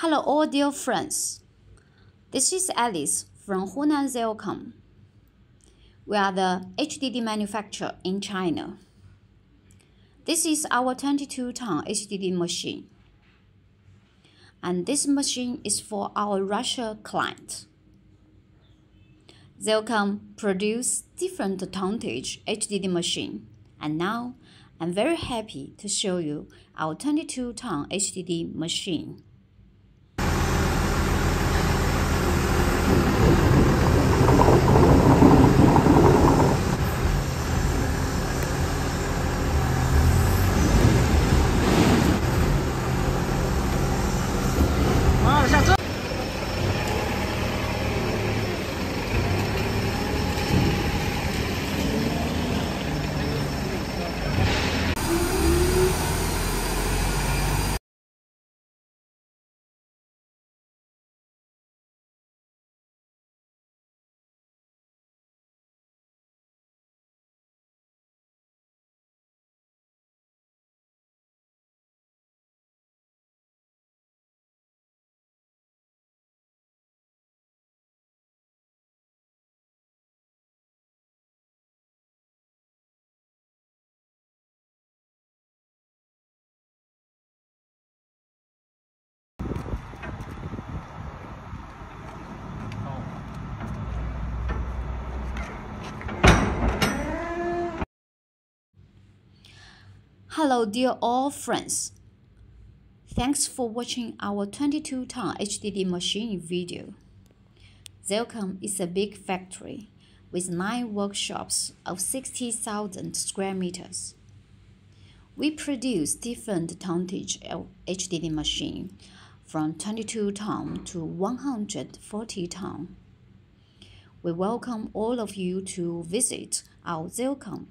Hello all dear friends, this is Alice from HUNAN ZLCONN. We are the HDD manufacturer in China. This is our 22-ton HDD machine. And this machine is for our Russia client. ZLCONN produce different tonnage HDD machine, and now I'm very happy to show you our 22-ton HDD machine. Hello dear all friends, thanks for watching our 22-ton HDD machine video. ZLCONN is a big factory with 9 workshops of 60,000 square meters. We produce different tonnage of HDD machine from 22 ton to 140 ton. We welcome all of you to visit our ZLCONN